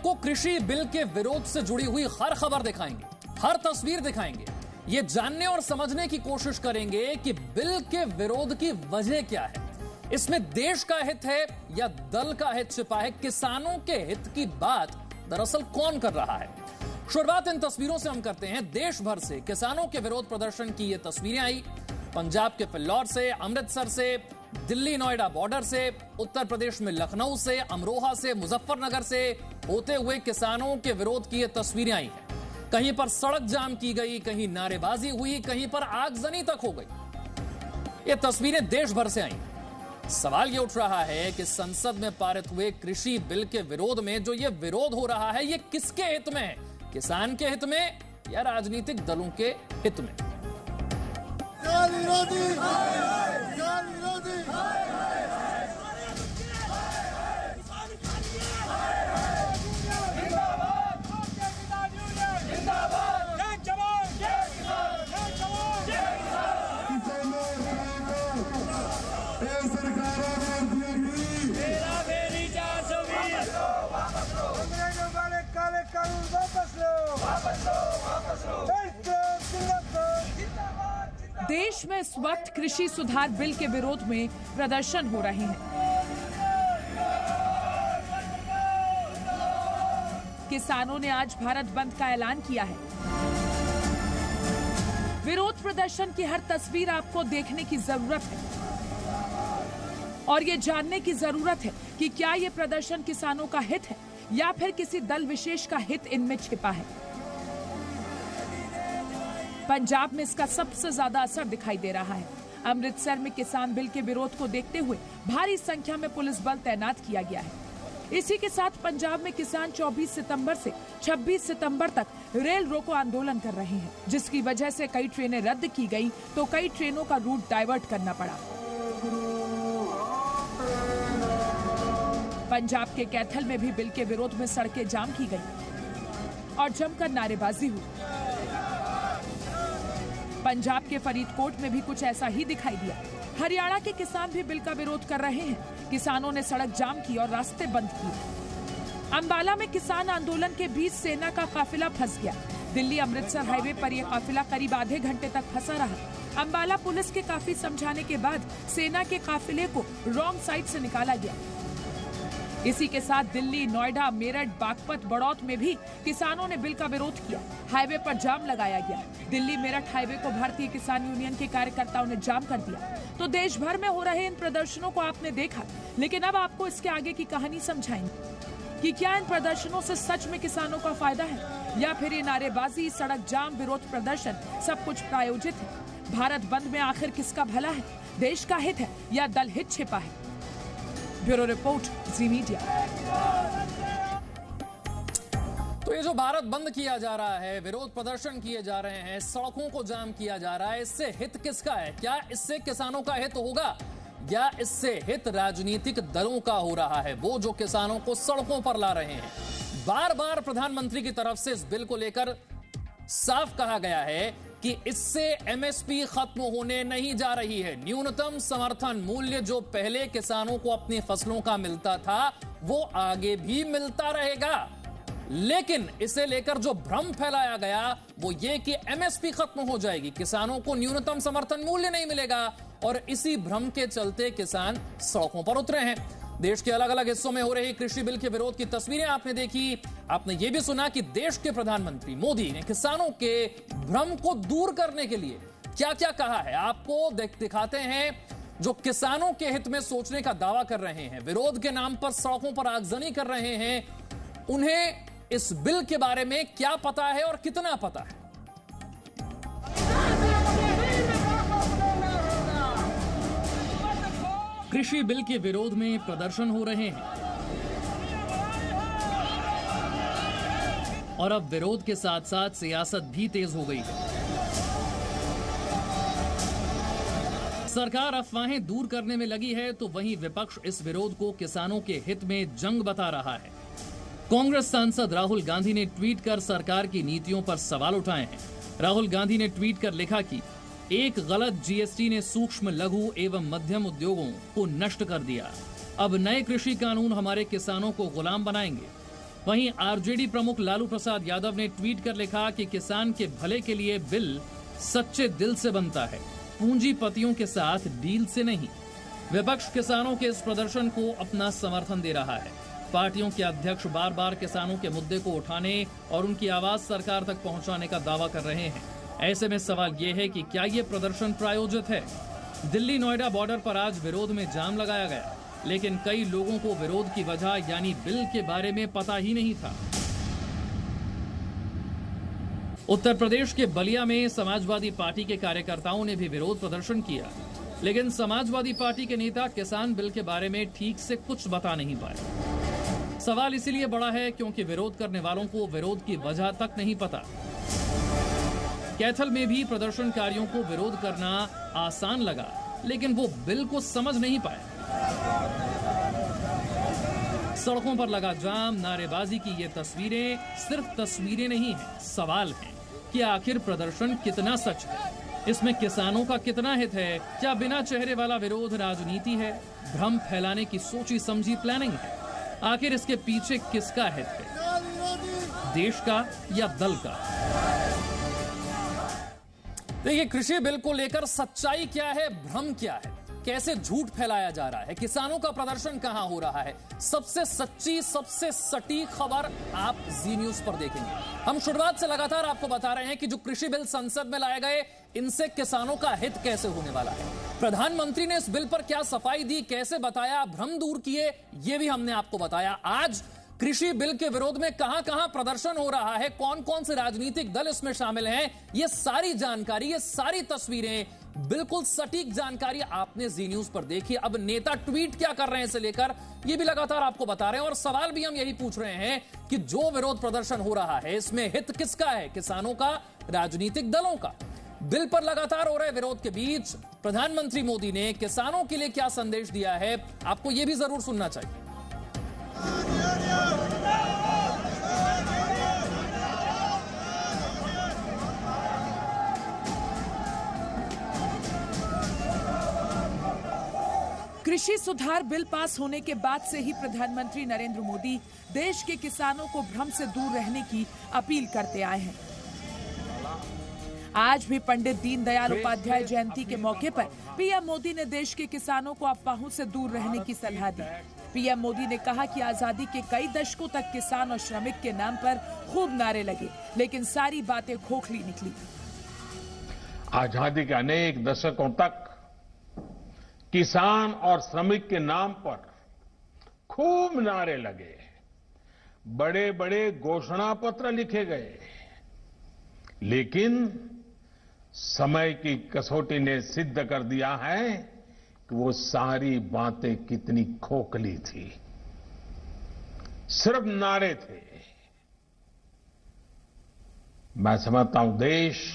आपको कृषि बिल के विरोध से जुड़ी हुई हर खबर दिखाएंगे, हर तस्वीर दिखाएंगे। ये जानने और समझने की कोशिश करेंगे कि बिल के विरोध की वजह क्या है। इसमें देश का हित है या दल का हित छिपा है? किसानों के हित की बात दरअसल कौन कर रहा है? शुरुआत इन तस्वीरों से हम करते हैं। देश भर से किसानों के विरोध प्रदर्शन की ये तस्वीरें आई। पंजाब के फिल्लौर से, अमृतसर से, दिल्ली नोएडा बॉर्डर से, उत्तर प्रदेश में लखनऊ से, अमरोहा से, मुजफ्फरनगर से होते हुए किसानों के विरोध की ये तस्वीरें आई हैं। कहीं पर सड़क जाम की गई, कहीं नारेबाजी हुई, कहीं पर आगजनी तक हो गई। ये तस्वीरें देश भर से आई। सवाल ये उठ रहा है कि संसद में पारित हुए कृषि बिल के विरोध में जो ये विरोध हो रहा है, ये किसके हित में है? किसान के हित में या राजनीतिक दलों के हित में? देश में इस वक्त कृषि सुधार बिल के विरोध में प्रदर्शन हो रहे हैं। किसानों ने आज भारत बंद का ऐलान किया है। विरोध प्रदर्शन की हर तस्वीर आपको देखने की जरूरत है और ये जानने की जरूरत है कि क्या ये प्रदर्शन किसानों का हित है या फिर किसी दल विशेष का हित इनमें छिपा है। पंजाब में इसका सबसे ज्यादा असर दिखाई दे रहा है। अमृतसर में किसान बिल के विरोध को देखते हुए भारी संख्या में पुलिस बल तैनात किया गया है। इसी के साथ पंजाब में किसान 24 सितंबर से 26 सितंबर तक रेल रोको आंदोलन कर रहे हैं, जिसकी वजह से कई ट्रेनें रद्द की गई तो कई ट्रेनों का रूट डाइवर्ट करना पड़ा। पंजाब के कैथल में भी बिल के विरोध में सड़कें जाम की गई और जमकर नारेबाजी हुई। पंजाब के फरीदकोट में भी कुछ ऐसा ही दिखाई दिया। हरियाणा के किसान भी बिल का विरोध कर रहे हैं। किसानों ने सड़क जाम की और रास्ते बंद किए। अंबाला में किसान आंदोलन के बीच सेना का काफिला फंस गया। दिल्ली अमृतसर हाईवे पर यह काफिला करीब आधे घंटे तक फंसा रहा। अंबाला पुलिस के काफी समझाने के बाद सेना के काफिले को रॉन्ग साइड से निकाला गया। इसी के साथ दिल्ली, नोएडा, मेरठ, बागपत, बड़ौत में भी किसानों ने बिल का विरोध किया। हाईवे पर जाम लगाया गया। दिल्ली मेरठ हाईवे को भारतीय किसान यूनियन के कार्यकर्ताओं ने जाम कर दिया। तो देश भर में हो रहे इन प्रदर्शनों को आपने देखा, लेकिन अब आपको इसके आगे की कहानी समझाएंगे कि क्या इन प्रदर्शनों से सच में किसानों का फायदा है या फिर ये नारेबाजी, सड़क जाम, विरोध प्रदर्शन सब कुछ प्रायोजित है। भारत बंद में आखिर किसका भला है? देश का हित है या दल हित छिपा है? ब्यूरो रिपोर्ट, जी मीडिया। तो ये जो भारत बंद किया जा रहा है, विरोध प्रदर्शन किए जा रहे हैं, सड़कों को जाम किया जा रहा है, इससे हित किसका है? क्या इससे किसानों का हित होगा या इससे हित राजनीतिक दलों का हो रहा है, वो जो किसानों को सड़कों पर ला रहे हैं? बार बार प्रधानमंत्री की तरफ से इस बिल को लेकर साफ कहा गया है कि इससे एमएसपी खत्म होने नहीं जा रही है। न्यूनतम समर्थन मूल्य जो पहले किसानों को अपनी फसलों का मिलता था, वो आगे भी मिलता रहेगा। लेकिन इसे लेकर जो भ्रम फैलाया गया वो ये कि एमएसपी खत्म हो जाएगी, किसानों को न्यूनतम समर्थन मूल्य नहीं मिलेगा, और इसी भ्रम के चलते किसान सड़कों पर उतरे हैं। देश के अलग अलग हिस्सों में हो रही कृषि बिल के विरोध की तस्वीरें आपने देखी। आपने ये भी सुना कि देश के प्रधानमंत्री मोदी ने किसानों के भ्रम को दूर करने के लिए क्या क्या कहा है। आपको दिखाते हैं जो किसानों के हित में सोचने का दावा कर रहे हैं, विरोध के नाम पर सड़कों पर आगजनी कर रहे हैं, उन्हें इस बिल के बारे में क्या पता है और कितना पता है। कृषि बिल के विरोध में प्रदर्शन हो रहे हैं और अब विरोध के साथ साथ सियासत भी तेज हो गई है। सरकार अफवाहें दूर करने में लगी है तो वहीं विपक्ष इस विरोध को किसानों के हित में जंग बता रहा है। कांग्रेस सांसद राहुल गांधी ने ट्वीट कर सरकार की नीतियों पर सवाल उठाए हैं। राहुल गांधी ने ट्वीट कर लिखा कि एक गलत जीएसटी ने सूक्ष्म, लघु एवं मध्यम उद्योगों को नष्ट कर दिया। अब नए कृषि कानून हमारे किसानों को गुलाम बनाएंगे। वहीं आरजेडी प्रमुख लालू प्रसाद यादव ने ट्वीट कर लिखा कि किसान के भले के लिए बिल सच्चे दिल से बनता है, पूंजीपतियों के साथ डील से नहीं। विपक्ष किसानों के इस प्रदर्शन को अपना समर्थन दे रहा है। पार्टियों के अध्यक्ष बार बार किसानों के मुद्दे को उठाने और उनकी आवाज सरकार तक पहुंचाने का दावा कर रहे हैं। ऐसे में सवाल ये है कि क्या ये प्रदर्शन प्रायोजित है? दिल्ली नोएडा बॉर्डर पर आज विरोध में जाम लगाया गया, लेकिन कई लोगों को विरोध की वजह यानी बिल के बारे में पता ही नहीं था। उत्तर प्रदेश के बलिया में समाजवादी पार्टी के कार्यकर्ताओं ने भी विरोध प्रदर्शन किया, लेकिन समाजवादी पार्टी के नेता किसान बिल के बारे में ठीक से कुछ बता नहीं पाए। सवाल इसीलिए बड़ा है क्योंकि विरोध करने वालों को विरोध की वजह तक नहीं पता। कैथल में भी प्रदर्शनकारियों को विरोध करना आसान लगा, लेकिन वो बिल को समझ नहीं पाए। सड़कों पर लगा जाम, नारेबाजी की ये तस्वीरें सिर्फ तस्वीरें नहीं हैं, सवाल है कि आखिर प्रदर्शन कितना सच है, इसमें किसानों का कितना हित है, क्या बिना चेहरे वाला विरोध राजनीति है, भ्रम फैलाने की सोची समझी प्लानिंग है? आखिर इसके पीछे किसका हित है, देश का या दल का? देखिए, कृषि बिल को लेकर सच्चाई क्या है, भ्रम क्या है, कैसे झूठ फैलाया जा रहा है, किसानों का प्रदर्शन कहां हो रहा है, सबसे सच्ची सबसे सटीक खबर आप जी न्यूज पर देखेंगे। हम शुरुआत से लगातार आपको बता रहे हैं कि जो कृषि बिल संसद में लाए गए, इनसे किसानों का हित कैसे होने वाला है। प्रधानमंत्री ने इस बिल पर क्या सफाई दी, कैसे बताया, भ्रम दूर किए, ये भी हमने आपको बताया। आज कृषि बिल के विरोध में कहां कहां प्रदर्शन हो रहा है, कौन कौन से राजनीतिक दल इसमें शामिल हैं, ये सारी जानकारी, ये सारी तस्वीरें, बिल्कुल सटीक जानकारी आपने जी न्यूज पर देखी। अब नेता ट्वीट क्या कर रहे हैं इसे लेकर ये भी लगातार आपको बता रहे हैं, और सवाल भी हम यही पूछ रहे हैं कि जो विरोध प्रदर्शन हो रहा है इसमें हित किसका है, किसानों का, राजनीतिक दलों का? बिल पर लगातार हो रहे विरोध के बीच प्रधानमंत्री मोदी ने किसानों के लिए क्या संदेश दिया है, आपको यह भी जरूर सुनना चाहिए। कृषि सुधार बिल पास होने के बाद से ही प्रधानमंत्री नरेंद्र मोदी देश के किसानों को भ्रम से दूर रहने की अपील करते आए हैं। आज भी पंडित दीनदयाल उपाध्याय जयंती के मौके पर पीएम मोदी ने देश के किसानों को अफवाहों से दूर रहने की सलाह दी। पीएम मोदी ने कहा कि आजादी के कई दशकों तक किसान और श्रमिक के नाम पर खूब नारे लगे, लेकिन सारी बातें खोखली निकली। आजादी के अनेक दशकों तक किसान और श्रमिक के नाम पर खूब नारे लगे, बड़े बड़े घोषणा पत्र लिखे गए, लेकिन समय की कसौटी ने सिद्ध कर दिया है कि वो सारी बातें कितनी खोखली थी, सिर्फ नारे थे। मैं समझता हूं देश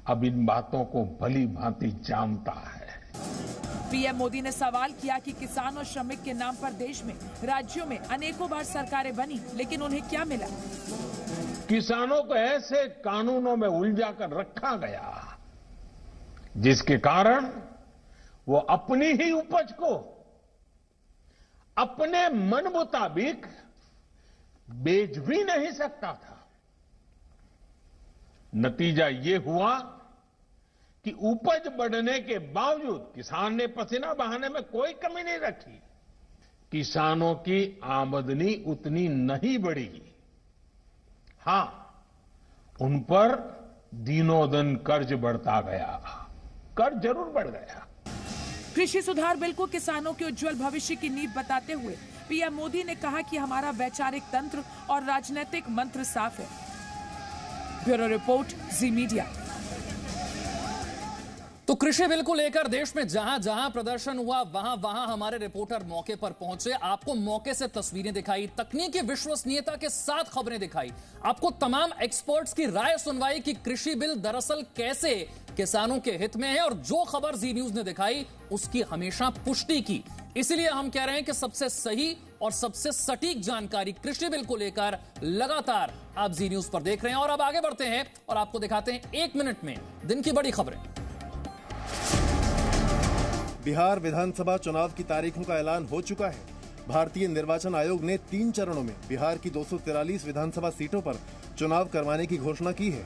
अब इन बातों को भली भांति जानता है। पीएम मोदी ने सवाल किया कि किसान और श्रमिक के नाम पर देश में, राज्यों में अनेकों बार सरकारें बनी, लेकिन उन्हें क्या मिला? किसानों को ऐसे कानूनों में उलझा कर रखा गया जिसके कारण वो अपनी ही उपज को अपने मन मुताबिक बेच भी नहीं सकता था। नतीजा ये हुआ कि उपज बढ़ने के बावजूद किसान ने पसीना बहाने में कोई कमी नहीं रखी, किसानों की आमदनी उतनी नहीं बढ़ी। हां, उन पर दिनों दिन कर्ज बढ़ता गया, कर्ज जरूर बढ़ गया। कृषि सुधार बिल को किसानों के उज्जवल भविष्य की नींव बताते हुए पीएम मोदी ने कहा कि हमारा वैचारिक तंत्र और राजनीतिक मंत्र साफ है। ब्यूरो रिपोर्ट, जी मीडिया। तो कृषि बिल को लेकर देश में जहां जहां प्रदर्शन हुआ वहां वहां हमारे रिपोर्टर मौके पर पहुंचे, आपको मौके से तस्वीरें दिखाई, तकनीकी विश्वसनीयता के साथ खबरें दिखाई, आपको तमाम एक्सपर्ट्स की राय सुनवाई कि कृषि बिल दरअसल कैसे किसानों के हित में है, और जो खबर जी न्यूज ने दिखाई उसकी हमेशा पुष्टि की। इसलिए हम कह रहे हैं कि सबसे सही और सबसे सटीक जानकारी कृषि बिल को लेकर लगातार आप जी न्यूज पर देख रहे हैं। और अब आगे बढ़ते हैं और आपको दिखाते हैं 1 मिनट में दिन की बड़ी खबरें। बिहार विधानसभा चुनाव की तारीखों का ऐलान हो चुका है। भारतीय निर्वाचन आयोग ने 3 चरणों में बिहार की 243 विधानसभा सीटों पर चुनाव करवाने की घोषणा की है।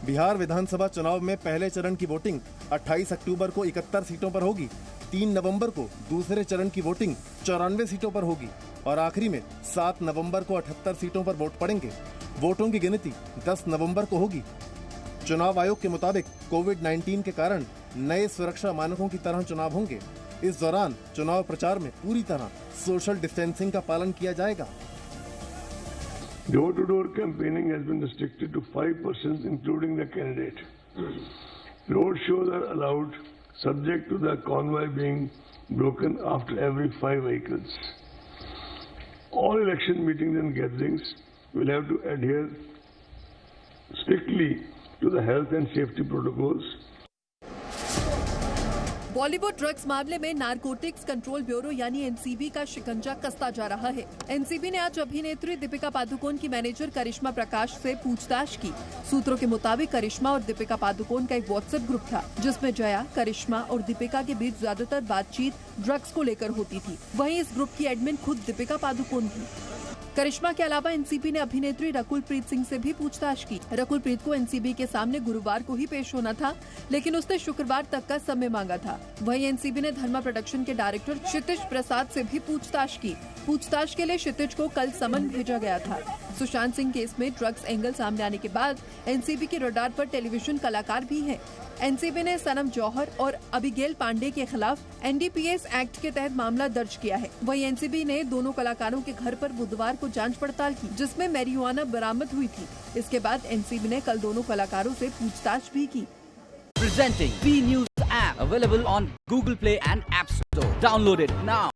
बिहार विधानसभा चुनाव में पहले चरण की वोटिंग 28 अक्टूबर को 71 सीटों पर होगी, 3 नवंबर को दूसरे चरण की वोटिंग 94 सीटों पर होगी और आखिरी में 7 नवंबर को 78 सीटों पर वोट पड़ेंगे। वोटों की गिनती 10 नवंबर को होगी। चुनाव आयोग के मुताबिक कोविड-19 के कारण नए सुरक्षा मानकों की तरह चुनाव होंगे। इस दौरान चुनाव प्रचार में पूरी तरह सोशल डिस्टेंसिंग का पालन किया जाएगा। Door-to-door campaigning has been restricted to 5 persons, including the candidate. Road shows are allowed, subject to the convoy being broken after every 5 vehicles. All election meetings and gatherings will have to adhere strictly to the health and safety protocols. Bollywood drugs मामले में narcotics control bureau यानी NCB का शिकंजा कसता जा रहा है। NCB ने आज अभिनेत्री दीपिका पादुकोण की मैनेजर करिश्मा प्रकाश से पूछताछ की। सूत्रों के मुताबिक करिश्मा और दीपिका पादुकोण का एक व्हाट्सएप ग्रुप था, जिसमें जया, करिश्मा और दीपिका के बीच ज्यादातर बातचीत ड्रग्स को लेकर होती थी। वहीं इस ग्रुप की एडमिन खुद दीपिका पादुकोण थी। करिश्मा के अलावा एनसीबी ने अभिनेत्री रकुल प्रीत सिंह से भी पूछताछ की। रकुल प्रीत को एनसीबी के सामने गुरुवार को ही पेश होना था, लेकिन उसने शुक्रवार तक का समय मांगा था। वहीं एनसीबी ने धर्मा प्रोडक्शन के डायरेक्टर क्षितिज प्रसाद से भी पूछताछ की। पूछताछ के लिए क्षितिज को कल समन भेजा गया था। सुशांत सिंह केस में ड्रग्स एंगल सामने आने के बाद एनसीबी के रडार पर टेलीविजन कलाकार भी हैं। एनसीबी ने सनम जौहर और अबिगेल पांडे के खिलाफ एनडीपीएस एक्ट के तहत मामला दर्ज किया है। वहीं एनसीबी ने दोनों कलाकारों के घर पर बुधवार को जांच पड़ताल की, जिसमें मैरिजुआना बरामद हुई थी। इसके बाद एनसीबी ने कल दोनों कलाकारों से पूछताछ भी की। Presenting V News app available on Google Play and App Store. Download it now.